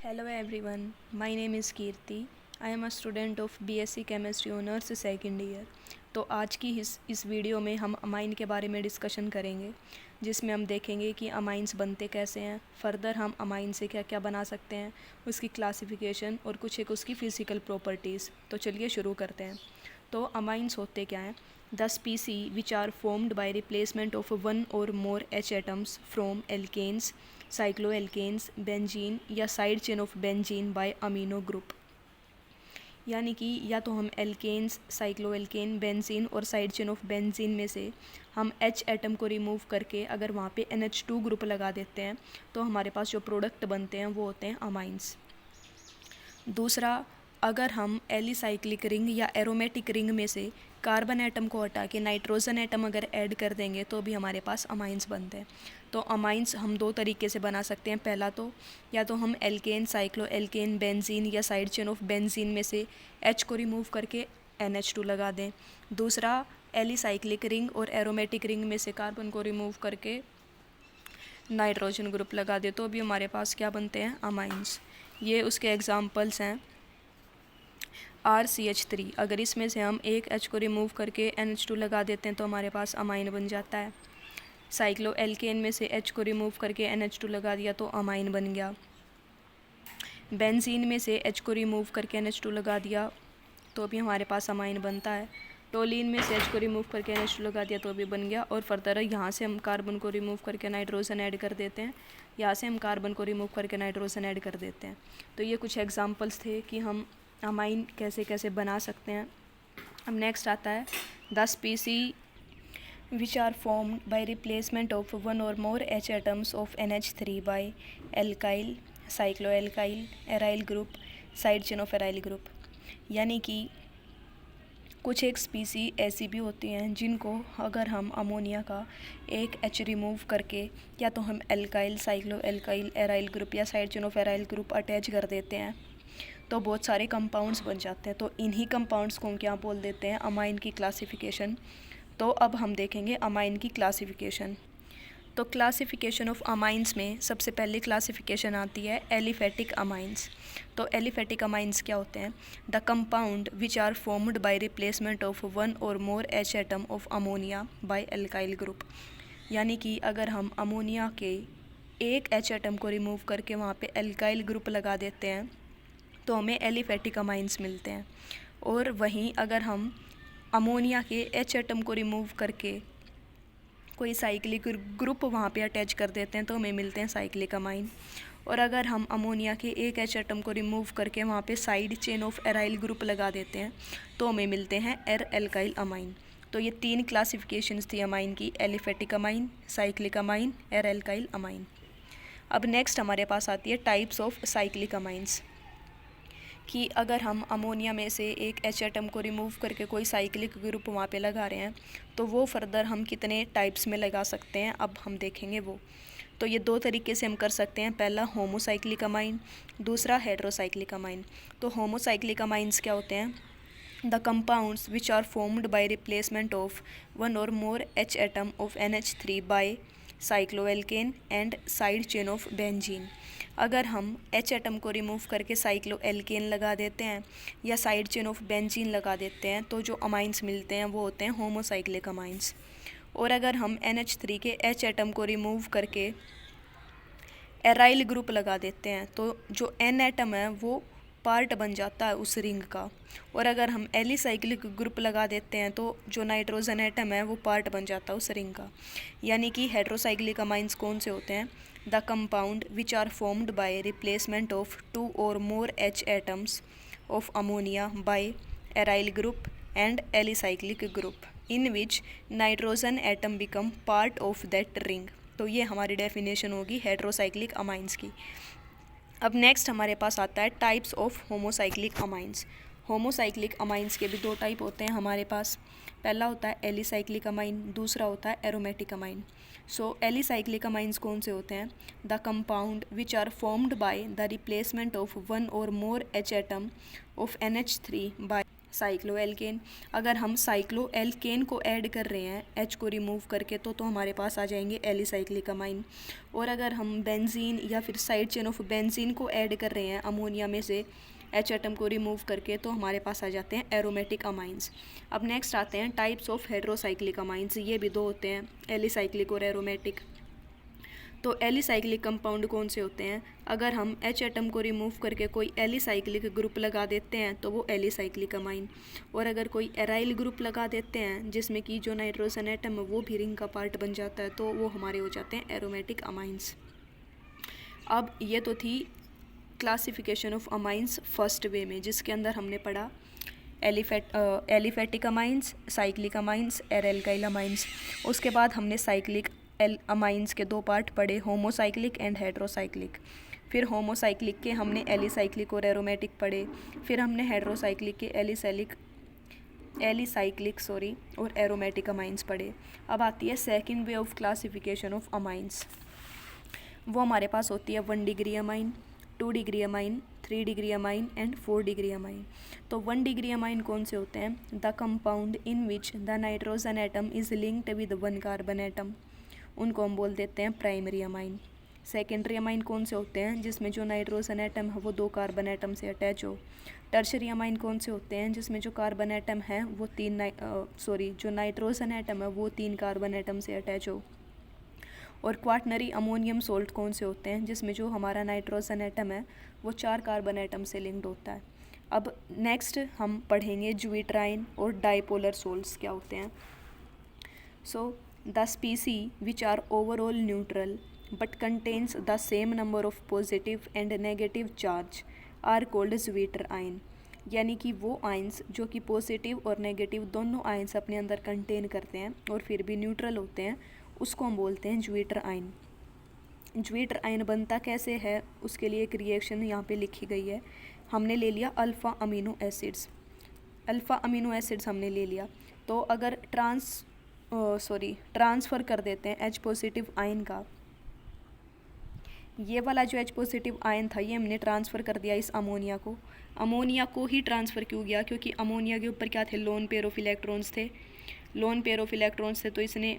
Hello everyone, my name is Kirti. I am a student of BSc Chemistry Honors second year. तो आज की इस video में हम अमाइन के बारे में डिस्कशन करेंगे, जिसमें हम देखेंगे कि अमाइंस बनते कैसे हैं, फर्दर हम अमाइन से क्या क्या बना सकते हैं, उसकी क्लासिफिकेशन और कुछ एक उसकी फ़िज़िकल प्रॉपर्टीज़। तो चलिए शुरू करते हैं। तो अमाइंस होते क्या हैं? The species which are formed by replacement of one or more H atoms from alkanes, cycloalkanes, benzene या side chain of benzene by amino group. यानी कि या तो हम एल्केन्स, साइक्लोएल्केन, बेंजीन और साइड चेन ऑफ बेंजीन में से हम एच एटम को रिमूव करके अगर वहाँ पे NH2 ग्रुप लगा देते हैं तो हमारे पास जो प्रोडक्ट बनते हैं वो होते हैं अमाइंस। दूसरा, अगर हम एलिसाइक्लिक रिंग या एरोमेटिक रिंग में से कार्बन एटम को हटा के नाइट्रोजन एटम अगर ऐड कर देंगे तो भी हमारे पास अमाइंस बनते हैं। तो अमाइंस हम दो तरीके से बना सकते हैं। पहला तो या तो हम एल्केन, साइक्लो एल्केन, बेंजीन या साइड चेन ऑफ बेंजीन में से H को रिमूव करके NH2 लगा दें। दूसरा, एलिसाइक्लिक रिंग और एरोमेटिक रिंग में से कार्बन को रिमूव करके नाइट्रोजन ग्रुप लगा दे तो भी हमारे पास क्या बनते हैं? अमाइंस। ये उसके एग्जाम्पल्स हैं। RCH3, अगर इसमें से हम एक H को रिमूव करके NH2 लगा देते हैं तो हमारे पास अमाइन बन जाता है। साइक्लो एल्केन में से H को रिमूव करके NH2 लगा दिया तो अमाइन बन गया। बेंजीन में से H को रिमूव करके NH2 लगा दिया तो भी हमारे पास अमाइन बनता है। टोलिन में से H को रिमूव करके NH2 लगा दिया तो भी बन गया। और फर्दर यहाँ से हम कार्बन को रिमूव करके नाइट्रोजन ऐड कर देते हैं, यहाँ से हम कार्बन को रिमूव करके नाइट्रोजन ऐड कर देते हैं। तो ये कुछ एग्जांपल्स थे कि हम अमाइन कैसे कैसे बना सकते हैं। अब नेक्स्ट आता है the species which are formed by replacement of one or more H atoms of NH3 by alkyl, cycloalkyl, aryl group, side chain of aryl group. यानी कि कुछ एक स्पीसी ऐसी भी होती हैं जिनको अगर हम अमोनिया का एक H रिमूव करके या तो हम एल्काइल, साइक्लोएल्काइल, एराइल ग्रुप या side chain of aryl group attach कर देते हैं तो बहुत सारे कंपाउंड्स बन जाते हैं। तो इन्हीं कंपाउंड्स को हम क्या बोल देते हैं? अमाइन की क्लासिफिकेशन। तो अब हम देखेंगे अमाइन की क्लासिफिकेशन। तो क्लासिफिकेशन ऑफ अमाइंस में सबसे पहले क्लासिफिकेशन आती है एलिफेटिक अमाइंस। तो एलिफेटिक अमाइंस क्या होते हैं? The compound which are formed by replacement of one or more H atom of ammonia by alkyl group. यानी कि अगर हम अमोनिया के एक H एटम को रिमूव करके वहाँ पे एल्काइल ग्रुप लगा देते हैं तो हमें एलिफेटिक अमाइंस मिलते हैं। और वहीं अगर हम अमोनिया के H एटम को रिमूव करके कोई साइक्लिक ग्रुप वहाँ पे अटैच कर देते हैं तो हमें मिलते हैं साइक्लिक अमाइन। और अगर हम अमोनिया के एक H एटम को रिमूव करके वहाँ पे side chain of aryl group लगा देते हैं तो हमें मिलते हैं एल्काइल अमाइन। तो ये तीन क्लासिफिकेशंस थी अमाइन की: aliphatic amine, cyclic amine, alkyl amine. अब नेक्स्ट हमारे पास आती है टाइप्स ऑफ साइक्लिक अमाइंस। कि अगर हम अमोनिया में से एक H एटम को रिमूव करके कोई साइक्लिक ग्रुप वहाँ पे लगा रहे हैं तो वो फर्दर हम कितने टाइप्स में लगा सकते हैं, अब हम देखेंगे वो। तो ये दो तरीके से हम कर सकते हैं। पहला होमोसाइक्लिक अमाइन, दूसरा हेटेरोसाइक्लिक अमाइन। तो होमोसाइक्लिक अमाइंस क्या होते हैं? The compounds which are formed by replacement of one or more H atom of NH3 by cycloalkane and side chain of benzene. अगर हम H एटम को रिमूव करके cycloalkane लगा देते हैं या साइड चेन ऑफ बेंजीन लगा देते हैं तो जो अमाइंस मिलते हैं वो होते हैं होमोसाइक्लिक अमाइंस। और अगर हम NH3 के H एटम को रिमूव करके एराइल ग्रुप लगा देते हैं तो जो N एटम है वो पार्ट बन जाता है उस रिंग का। और अगर हम एलिसाइक्लिक ग्रुप लगा देते हैं तो जो नाइट्रोजन एटम है वो पार्ट बन जाता है उस रिंग का। यानी कि हेटेरोसाइक्लिक अमाइंस कौन से होते हैं? The compound which are formed by replacement of two or more H atoms of ammonia by aryl group and alicyclic group in which nitrogen atom become part of that ring. तो ये हमारी definition होगी heterocyclic amines की। अब next हमारे पास आता है types of homocyclic amines. Homocyclic amines के भी दो टाइप होते हैं हमारे पास। पहला होता है एलिसाइक्लिक अमाइन, दूसरा होता है aromatic amine. So alicyclic amines कौन से होते हैं? The compound which are formed by the replacement of one or more H atom of NH3 by cycloalkane. अगर हम साइक्लोएल्केन को ऐड कर रहे हैं H को रिमूव करके तो हमारे पास आ जाएंगे एलिसाइक्लिक अमाइन। और अगर हम बेंजीन या फिर साइड चेन ऑफ बेंजीन को ऐड कर रहे हैं अमोनिया में से H एटम को रिमूव करके तो हमारे पास आ जाते हैं एरोमेटिक अमाइंस। अब नेक्स्ट आते हैं टाइप्स ऑफ हेट्रोसाइक्लिक अमाइंस। ये भी दो होते हैं, एलिसाइक्लिक और एरोमेटिक। तो एलिसाइक्लिक कंपाउंड कौन से होते हैं? अगर हम H एटम को रिमूव करके कोई एलिसाइक्लिक ग्रुप लगा देते हैं तो वो एलिसाइक्लिक अमाइन। और अगर कोई एराइल ग्रुप लगा देते हैं जिसमें कि जो नाइट्रोजन एटम है वो भी रिंग का पार्ट बन जाता है तो वो हमारे हो जाते हैं एरोमेटिक अमाइंस। अब ये तो थी classification of amines first way में, जिसके अंदर हमने पढ़ा aliphatic amines, cyclic amines, aryl amines. उसके बाद हमने साइक्लिक अमाइंस के दो पार्ट पढ़े, होमोसाइक्लिक एंड हेट्रोसाइक्लिक। फिर होमोसाइक्लिक के हमने एलिसाइक्लिक और एरोमेटिक पढ़े। फिर हमने हेट्रोसाइक्लिक के एलिसाइक्लिक और एरोमेटिक अमाइंस पढ़े। अब आती है second way of classification of amines. वो हमारे पास होती है 1 degree amine, 2 degree amine, 3 degree amine and 4 degree amine. तो 1 डिग्री अमाइन कौन से होते हैं? The compound in which the nitrogen atom is linked with 1 carbon atom, उनको हम बोल देते हैं प्राइमरी अमाइन। सेकेंडरी अमाइन कौन से होते हैं? जिसमें जो नाइट्रोजन एटम है वो 2 कार्बन एटम से अटैच हो। टर्शरी अमाइन कौन से होते हैं? जिसमें जो कार्बन एटम है वो जो नाइट्रोजन एटम है वो 3 कार्बन एटम से अटैच हो। और क्वाटनरी अमोनियम सोल्ट कौन से होते हैं? जिसमें जो हमारा नाइट्रोजन एटम है वो 4 कार्बन एटम से लिंक्ड होता है। अब नेक्स्ट हम पढ़ेंगे ज्यूट्राइन और डाइपोलर सोल्ट्स क्या होते हैं। The species which are overall neutral but contains the same number of positive and negative charge are called zwitterion। यानी कि वो आयंस जो कि पॉजिटिव और नेगेटिव दोनों आयंस अपने अंदर कंटेन करते हैं और फिर भी न्यूट्रल होते हैं, उसको हम बोलते हैं ज्यूट्राइन। ज्यूट्राइन बनता कैसे है उसके लिए एक रिएक्शन यहाँ पे लिखी गई है। हमने ले लिया अल्फ़ा अमीनो एसिड्स हमने ले लिया। तो अगर ट्रांसफ़र कर देते हैं H पॉजिटिव आयन का, ये वाला जो H पॉजिटिव आयन था ये हमने ट्रांसफ़र कर दिया इस अमोनिया को ही ट्रांसफ़र क्यों गया? क्योंकि अमोनिया के ऊपर क्या थे? लोन पेयर ऑफ इलेक्ट्रॉन्स थे। तो इसने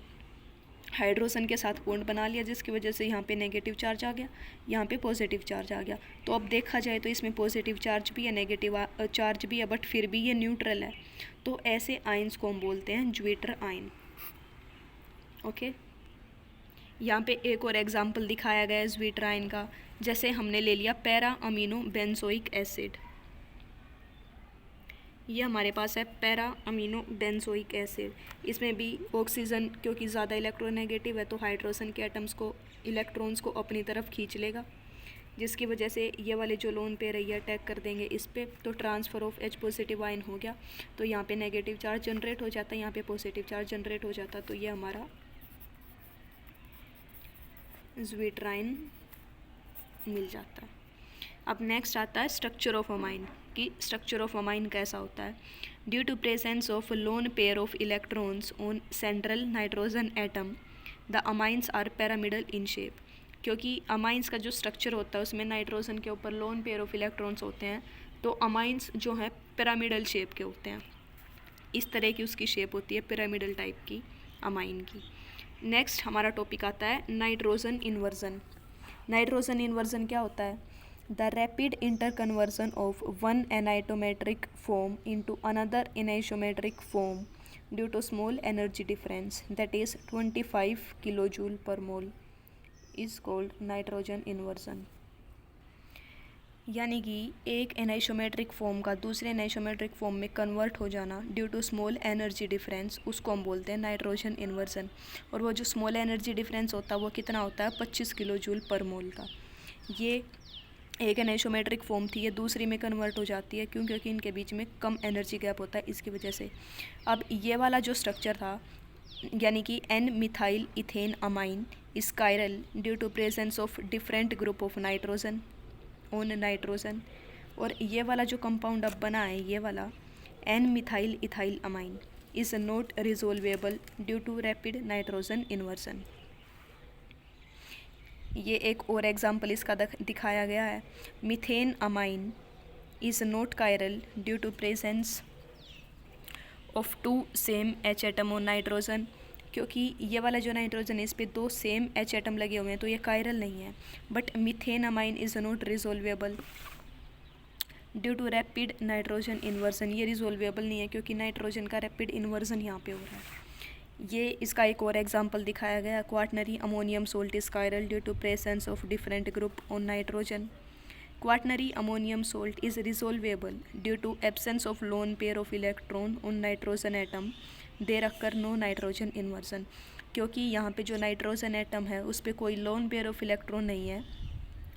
हाइड्रोजन के साथ बॉन्ड बना लिया जिसकी वजह से यहाँ पे नेगेटिव चार्ज आ गया, यहाँ पे पॉजिटिव चार्ज आ गया। तो अब देखा जाए तो इसमें पॉजिटिव चार्ज भी है, नेगेटिव चार्ज भी है, बट फिर भी ये न्यूट्रल है। तो ऐसे आयंस को हम बोलते हैं ज्यूट्राइन। ओके, यहाँ पे एक और एग्जाम्पल दिखाया गया है ज्यूट्राइन का। जैसे हमने ले लिया पैरा अमीनो बेंजोइक एसिड, ये हमारे पास है पैरा अमीनो बेंजोइक एसिड। इसमें भी ऑक्सीजन क्योंकि ज़्यादा इलेक्ट्रोनेगेटिव है तो हाइड्रोजन के इलेक्ट्रॉन्स को अपनी तरफ खींच लेगा, जिसकी वजह से ये वाले जो लोन पेयर है ये अटैक कर देंगे इस पे, तो transfer of H positive ion हो गया। तो यहाँ पे नेगेटिव चार्ज जनरेट हो जाता है, यहाँ पे पॉजिटिव चार्ज जनरेट हो जाता है। तो ये हमारा ज्यूट्राइन मिल जाता है। अब नेक्स्ट आता है स्ट्रक्चर ऑफ अमाइन, कि स्ट्रक्चर ऑफ अमाइन कैसा होता है। Due to presence of lone pair of electrons on central nitrogen atom the amines are pyramidal in shape. क्योंकि अमाइंस का जो स्ट्रक्चर होता है उसमें नाइट्रोजन के ऊपर लोन पेयर ऑफ इलेक्ट्रॉन्स होते हैं, तो अमाइंस जो है पिरामिडल शेप के होते हैं। इस तरह की उसकी शेप होती है पिरामिडल टाइप की अमाइन की। नेक्स्ट हमारा टॉपिक आता है नाइट्रोजन इन्वर्जन। नाइट्रोजन इन्वर्जन क्या होता है? The rapid interconversion of one enantiomeric form into another enantiomeric form due to small energy difference that is 25 kilojoule per mole is called nitrogen inversion. यानी कि एक एनाइसोमेट्रिक form का दूसरे एनाइसोमेट्रिक फॉर्म में convert हो जाना due to small energy difference, उसको हम बोलते हैं नाइट्रोजन इन्वर्जन। और वो जो स्मॉल एनर्जी डिफरेंस होता है वो कितना होता है? 25 किलोजूल पर मोल का। ये एक एनाइसोमेट्रिक फॉर्म थी, ये दूसरी में कन्वर्ट हो जाती है क्यों? क्योंकि इनके बीच में कम एनर्जी गैप होता है, इसकी वजह से। अब ये वाला जो स्ट्रक्चर था यानी कि N methyl ethane amine is chiral due to presence of different group of nitrogen on nitrogen. और ये वाला जो कंपाउंड अब बना है, ये वाला N methyl ethyl amine is not resolvable due to rapid nitrogen inversion. ये एक और एग्जांपल इसका दिखाया गया है। Methane amine is not chiral due to presence of 2 same H atom on nitrogen, क्योंकि ये वाला जो नाइट्रोजन है इस पे 2 सेम H एटम लगे हुए हैं तो ये कायरल नहीं है। But methane amine is not resolvable due to rapid nitrogen inversion, ये रिजोल्वेबल नहीं है क्योंकि नाइट्रोजन का रैपिड इन्वर्जन यहाँ पे हो रहा है। ये इसका एक और एग्जांपल दिखाया गया, quaternary ammonium salt is chiral due to presence of different group on nitrogen. Quaternary ammonium salt is resolvable due to absence of lone pair of electron on nitrogen atom, there occur no nitrogen inversion, क्योंकि यहाँ पे जो nitrogen atom है उस पर कोई loan pair of electron नहीं है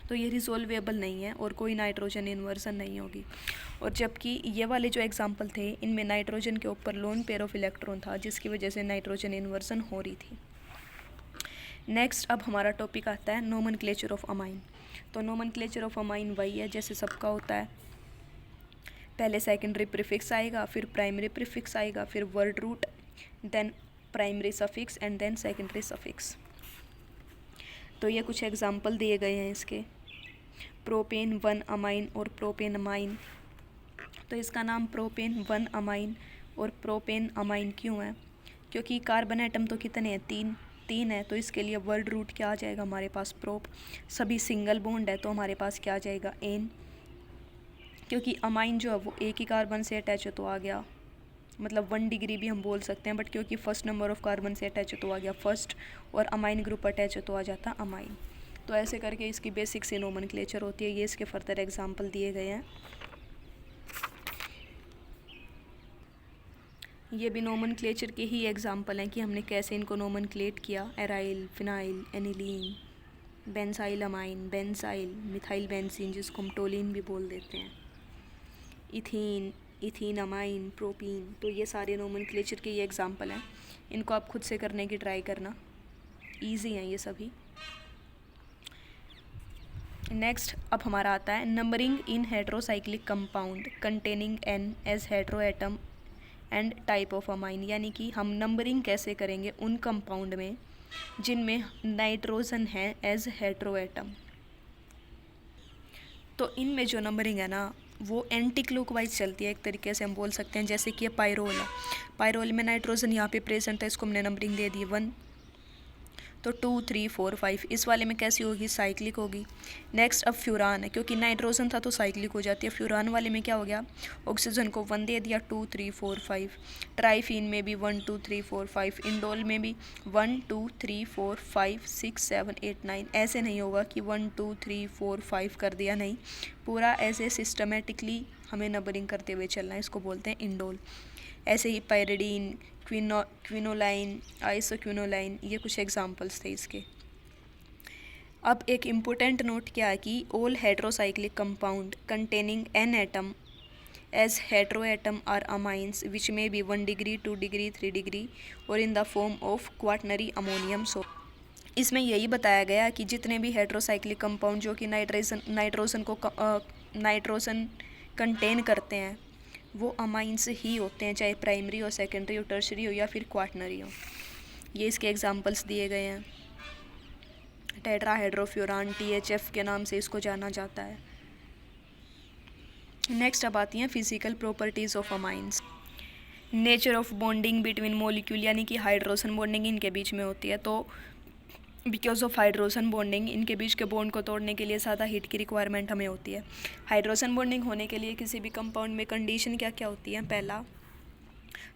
तो ये रिजोल्वेबल नहीं है और कोई नाइट्रोजन इन्वर्जन नहीं होगी। और जबकि ये वाले जो एग्जांपल थे इनमें नाइट्रोजन के ऊपर लोन पेयर ऑफ इलेक्ट्रॉन था जिसकी वजह से नाइट्रोजन इन्वर्जन हो रही थी। नेक्स्ट अब हमारा टॉपिक आता है नोमेनक्लेचर ऑफ अमाइन। तो नोमेनक्लेचर ऑफ अमाइन वही है जैसे सबका होता है, पहले सेकेंडरी प्रीफिक्स आएगा, फिर प्राइमरी प्रीफिक्स आएगा, फिर word root, then primary suffix and then secondary suffix. तो ये कुछ एग्जांपल दिए गए हैं इसके, प्रोपेन 1 अमाइन और प्रोपेन अमाइन। तो इसका नाम प्रोपेन 1 अमाइन और प्रोपेन अमाइन क्यों है, क्योंकि कार्बन एटम तो कितने हैं, तीन है, तो इसके लिए वर्ड रूट क्या आ जाएगा हमारे पास, प्रोप। सभी सिंगल बॉन्ड है तो हमारे पास क्या आ जाएगा, एन, क्योंकि अमाइन जो है वो एक ही कार्बन से अटैच है तो आ गया, मतलब 1 डिग्री भी हम बोल सकते हैं, बट क्योंकि फर्स्ट नंबर ऑफ कार्बन से अटैच है तो आ गया फर्स्ट, और अमाइन ग्रुप अटैच है तो आ जाता अमाइन। तो ऐसे करके इसकी बेसिक से नोमेनक्लेचर होती है। ये इसके फर्दर एग्जांपल दिए गए हैं। ये भी नोमेनक्लेचर के ही एग्जांपल हैं कि हमने कैसे इनको नोमेनक्लेट किया, aryl, phenyl, aniline, benzyl amine, benzyl, methyl benzene जिसको हम टोलिन भी बोल देते हैं, इथीन, इथीन अमाइन, प्रोपीन। तो ये सारे नोमेनक्लेचर के ये एग्जांपल हैं, इनको आप खुद से करने की ट्राई करना, ईजी हैं ये सभी। नेक्स्ट अब हमारा आता है numbering in heterocyclic compound containing N as hetero atom and type of amine, यानी कि हम नंबरिंग कैसे करेंगे उन कंपाउंड में जिनमें नाइट्रोजन है एज हेट्रो एटम। तो इनमें जो नंबरिंग है ना वो एंटी क्लॉकवाइज चलती है, एक तरीके से हम बोल सकते हैं। जैसे कि ये पायरोल है, पायरोल में नाइट्रोजन यहाँ पे प्रेजेंट है, इसको हमने नंबरिंग दे दी 1, तो 2 3 4 5। इस वाले में कैसी होगी, साइक्लिक होगी। नेक्स्ट अब फ्यूरान है, क्योंकि नाइट्रोजन था तो साइक्लिक हो जाती है। फ्यूरान वाले में क्या हो गया, ऑक्सीजन को 1 दे दिया, 2 3 4 5। ट्राइफीन में भी 1 2 3 4 5। इंडोल में भी 1 2 3 4 5 6 7 8 9। ऐसे नहीं होगा कि 1 2 3 4 5 कर दिया, नहीं, पूरा ऐसे सिस्टमेटिकली हमें नंबरिंग करते हुए चलना है, इसको बोलते हैं इंडोल। ऐसे ही पायरिडीन, क्विनोलाइन, आइसोक्विनोलाइन, ये कुछ एग्जांपल्स थे इसके। अब एक इम्पोर्टेंट नोट क्या है कि all heterocyclic compound containing N atom as hetero atom are amines which may be 1 degree 2 degree 3 degree or in the form of quaternary ammonium salt. इसमें यही बताया गया कि जितने भी हेट्रोसाइक्लिक कंपाउंड जो कि नाइट्रोजन कंटेन करते हैं वो अमाइंस ही होते हैं, चाहे प्राइमरी हो, सेकेंडरी हो, टर्शरी हो या फिर क्वाटनरी हो। ये इसके एग्जांपल्स दिए गए हैं। टेट्राहेड्रोफ्यूरान, THF के नाम से इसको जाना जाता है। नेक्स्ट अब आती हैं physical properties of amines. Nature of bonding between molecule, यानी कि हाइड्रोजन बॉन्डिंग इनके बीच में होती है, तो बिकॉज ऑफ हाइड्रोजन बॉन्डिंग इनके बीच के बॉन्ड को तोड़ने के लिए ज़्यादा हीट की रिक्वायरमेंट हमें होती है। हाइड्रोजन बॉन्डिंग होने के लिए किसी भी कंपाउंड में कंडीशन क्या क्या होती है, पहला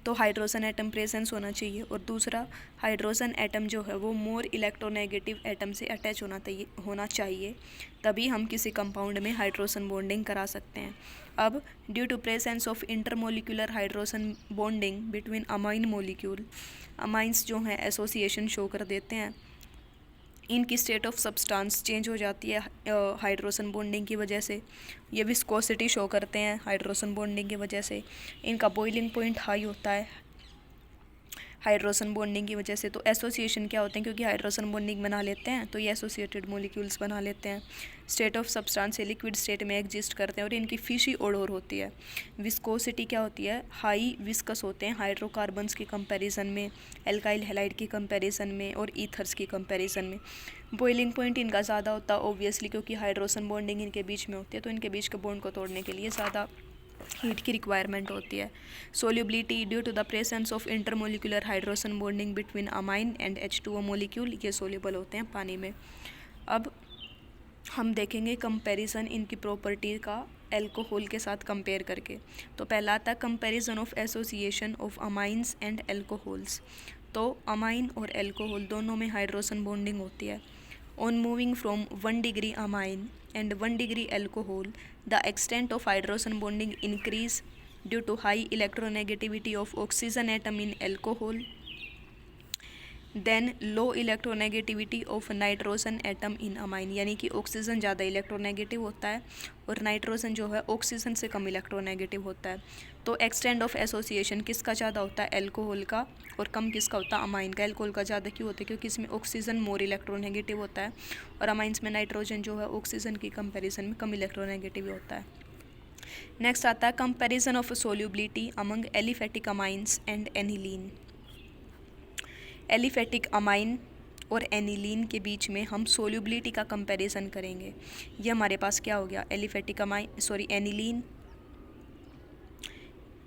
तो हाइड्रोजन एटम प्रेजेंस होना चाहिए, और दूसरा हाइड्रोजन एटम जो है वो मोर इलेक्ट्रोनेगेटिव एटम से अटैच होना चाहिए, तभी हम किसी कंपाउंड में हाइड्रोजन बॉन्डिंग करा सकते हैं। अब due to presence of intermolecular hydrogen bonding between amine molecule, amines जो हैं एसोसिएशन शो कर देते हैं, इनकी स्टेट ऑफ सब्सटेंस चेंज हो जाती है हाइड्रोजन बॉन्डिंग की वजह से। ये विस्कोसिटी शो करते हैं हाइड्रोजन बॉन्डिंग की वजह से। इनका बॉइलिंग पॉइंट हाई होता है हाइड्रोजन बॉन्डिंग की वजह से। तो एसोसिएशन क्या होते हैं, क्योंकि हाइड्रोजन बॉन्डिंग बना लेते हैं तो ये एसोसिएटेड मॉलिक्यूल्स बना लेते हैं। स्टेट ऑफ सब्सटेंस से लिक्विड स्टेट में एग्जिस्ट करते हैं और इनकी फिशी ओडोर होती है। विस्कोसिटी क्या होती है, हाई विस्कस होते हैं हाइड्रोकार्बन्स की कंपैरिजन में, एल्काइल हैलाइड की कंपैरिजन में और ईथर्स की कंपैरिजन में। बॉइलिंग पॉइंट इनका ज़्यादा होता है ऑब्वियसली, क्योंकि हाइड्रोजन बॉन्डिंग इनके बीच में होती है, तो इनके बीच के बॉन्ड को तोड़ने के लिए ज़्यादा हीट की रिक्वायरमेंट होती है। Solubility due to the presence of intermolecular hydrogen bonding between amine and H2O molecule, ये सोल्यूबल होते हैं पानी में। अब हम देखेंगे कंपैरिजन इनकी प्रॉपर्टी का एल्कोहल के साथ कंपेयर करके। तो पहला आता है comparison of association of amines and alcohols. तो अमाइन और एल्कोहल दोनों में हाइड्रोजन बॉन्डिंग होती है। On moving from 1 degree amine and 1 degree alcohol, the extent of hydrogen bonding increase due to high electronegativity of oxygen atom in alcohol, then low electronegativity of nitrogen atom in amine, यानी कि oxygen ज़्यादा electronegative होता है और nitrogen जो है oxygen से कम electronegative होता है। तो एक्सटेंड ऑफ एसोसिएशन किसका ज़्यादा होता है? एल्कोहल का, और कम किसका होता है? अमाइन का। एल्कोहल का ज़्यादा क्यों होता है? क्योंकि इसमें ऑक्सीजन मोर इलेक्ट्रोनेगेटिव होता है और अमाइंस में नाइट्रोजन जो है ऑक्सीजन की कंपेरिजन में कम इलेक्ट्रोनेगेटिव होता है। नेक्स्ट आता है comparison of solubility among aliphatic amines and aniline. Aliphatic amine और एनिलीन के बीच में हम सोल्यूबिलिटी का कंपैरिजन करेंगे। ये हमारे पास क्या हो गया? एलिफेटिक एनिलीन,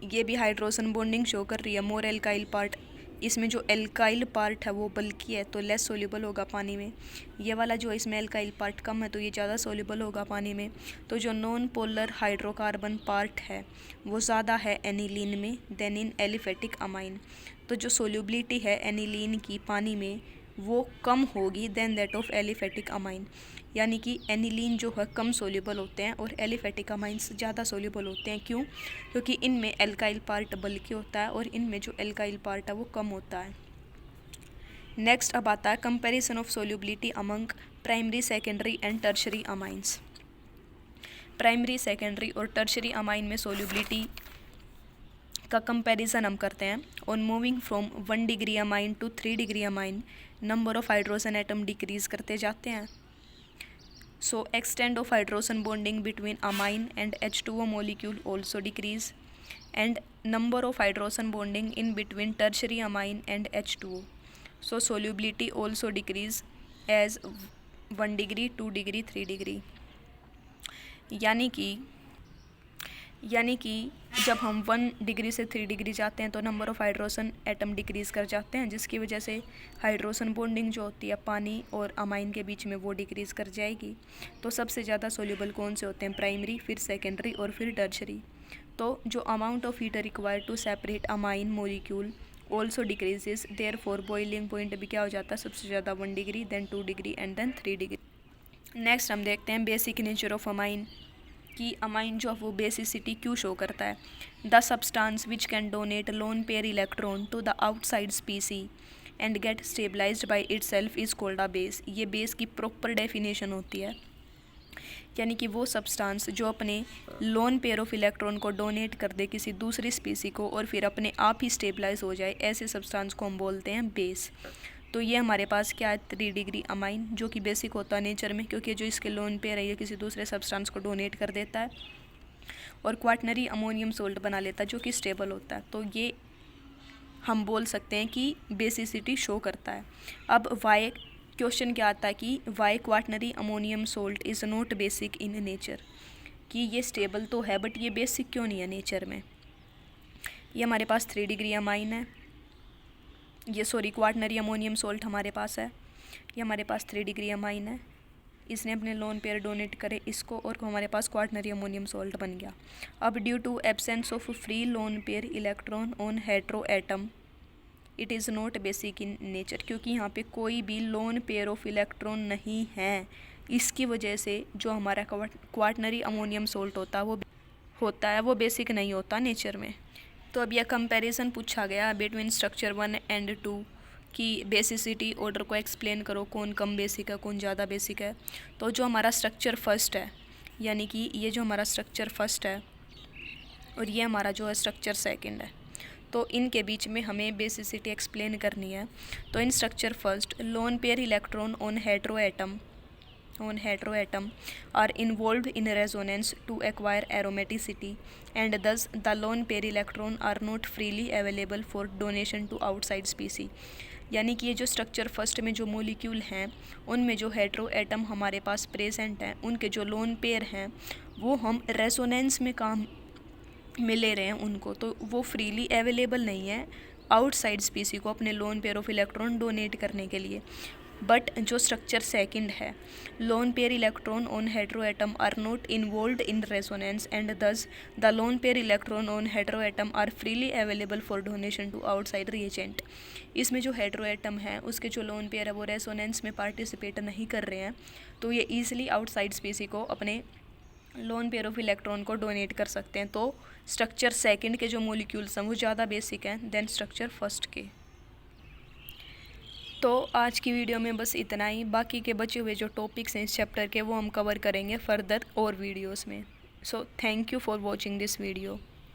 ये भी हाइड्रोजन बॉन्डिंग शो कर रही है, मोर एल्काइल पार्ट। इसमें जो एल्काइल पार्ट है वो बल्कि है तो लेस सोल्यूबल होगा पानी में। ये वाला जो इसमें एल्काइल पार्ट कम है तो ये ज़्यादा सोल्यूबल होगा पानी में। तो जो नॉन पोलर हाइड्रोकार्बन पार्ट है वो ज़्यादा है एनिलीन में देन इन एलिफेटिक अमाइन। तो जो सोल्यूबिलिटी है एनिलीन की पानी में वो कम होगी then that of aliphatic amine, यानी कि एनिलीन जो है कम सोल्यूबल होते हैं और एलिफेटिक अमाइंस ज़्यादा सोल्यूबल होते हैं। क्यों? क्योंकि इनमें एल्काइल पार्ट बल्कि होता है और इनमें जो एल्काइल पार्ट है वो कम होता है। नेक्स्ट अब आता है comparison of solubility among primary, secondary and tertiary amines. Primary, secondary और टर्शरी अमाइन में सोल्यूबिलिटी का कंपैरिजन हम करते हैं। On moving from 1 degree amine to 3 degree amine, number of hydrogen atom decrease करते जाते हैं। So extent of hydrogen bonding between amine and H2O molecule also decrease, and number of hydrogen bonding in between tertiary amine and H2O. So solubility also decrease as 1 degree, 2 degree, 3 degree. यानी कि जब हम 1 degree से 3 degree जाते हैं तो number of hydrogen atom decrease कर जाते हैं, जिसकी वजह से हाइड्रोजन बॉन्डिंग जो होती है पानी और अमाइन के बीच में वो डिक्रीज़ कर जाएगी। तो सबसे ज़्यादा सोल्यूबल कौन से होते हैं? प्राइमरी, फिर सेकेंडरी और फिर टर्शरी। तो जो amount of heat required to separate amine molecule also decreases, therefore boiling point भी क्या हो जाता है? सबसे ज़्यादा 1 degree, then 2 degree and then 3 degree. Next हम देखते हैं बेसिक नेचर ऑफ अमाइन, कि अमाइन जो है वो बेसिसिटी क्यों शो करता है। The substance which can donate lone pair electron to the outside species and get stabilized by itself is called a base. ये बेस की प्रॉपर डेफिनेशन होती है, यानी कि वो सब्सटेंस जो अपने लोन पेयर ऑफ इलेक्ट्रॉन को डोनेट कर दे किसी दूसरी स्पीसी को और फिर अपने आप ही स्टेबलाइज हो जाए, ऐसे सब्सटेंस को हम बोलते हैं बेस। तो ये हमारे पास क्या है? 3 डिग्री अमाइन, जो कि बेसिक होता है नेचर में, क्योंकि जो इसके लोन पेयर है ये किसी दूसरे सब्सटेंस को डोनेट कर देता है और क्वाटनरी अमोनियम सोल्ट बना लेता है जो कि स्टेबल होता है। तो ये हम बोल सकते हैं कि बेसिसिटी शो करता है। अब वाई क्वेश्चन क्या आता है कि Y quaternary ammonium salt is not basic in nature, कि ये स्टेबल तो है बट ये बेसिक क्यों नहीं है नेचर में। ये हमारे पास 3 डिग्री अमाइन है, ये क्वाटनरी अमोनियम सोल्ट हमारे पास है, ये हमारे पास 3 डिग्री अमाइन है, इसने अपने लोन पेयर डोनेट करे इसको और हमारे पास क्वाटनरी अमोनियम सोल्ट बन गया। अब due to absence of free lone pair electron on hetero atom it is not basic in nature, क्योंकि यहाँ पे कोई भी लोन पेयर ऑफ इलेक्ट्रॉन नहीं है, इसकी वजह से जो हमारा क्वाटनरी अमोनियम सोल्ट होता है वो बेसिक नहीं होता नेचर में। तो अब यह कंपैरिजन पूछा गया बिटवीन स्ट्रक्चर 1 एंड 2 कि बेसिसिटी ऑर्डर को एक्सप्लेन करो, कौन कम बेसिक है कौन ज़्यादा बेसिक है। तो जो हमारा स्ट्रक्चर फर्स्ट है, यानी कि ये जो हमारा स्ट्रक्चर फर्स्ट है और ये हमारा जो है स्ट्रक्चर सेकंड है, तो इनके बीच में हमें बेसिसिटी एक्सप्लेन करनी है। तो इन structure first loan pair electron on hetero atom are involved in resonance to acquire aromaticity, and thus the lone pair electron are not freely available for donation to outside species। यानी कि ये जो structure first में जो molecule हैं उनमें जो hetero atom हमारे पास प्रेजेंट हैं, उनके जो लोन पेयर हैं वो हम रेजोनेंस में काम में ले रहे हैं उनको, तो वो फ्रीली अवेलेबल नहीं है आउटसाइड स्पीसी को अपने lone pair of electron donate करने के लिए। बट जो स्ट्रक्चर सेकंड है, lone pair electron on hetero atom are not involved in resonance and thus the lone pair electron on hetero atom are freely available for donation to outside reagent. इसमें जो hetero atom है उसके जो lone pair है वो resonance में participate नहीं कर रहे हैं, तो ये ईजिली आउटसाइड स्पीसी को अपने लोन पेयर ऑफ इलेक्ट्रॉन को डोनेट कर सकते हैं। तो स्ट्रक्चर सेकंड के जो मॉलिक्यूल्स हैं वो ज़्यादा बेसिक हैं देन स्ट्रक्चर फर्स्ट के। तो आज की वीडियो में बस इतना ही, बाकी के बचे हुए जो टॉपिक्स हैं इस चैप्टर के वो हम कवर करेंगे फर्दर और वीडियोस में। So thank you for watching this video.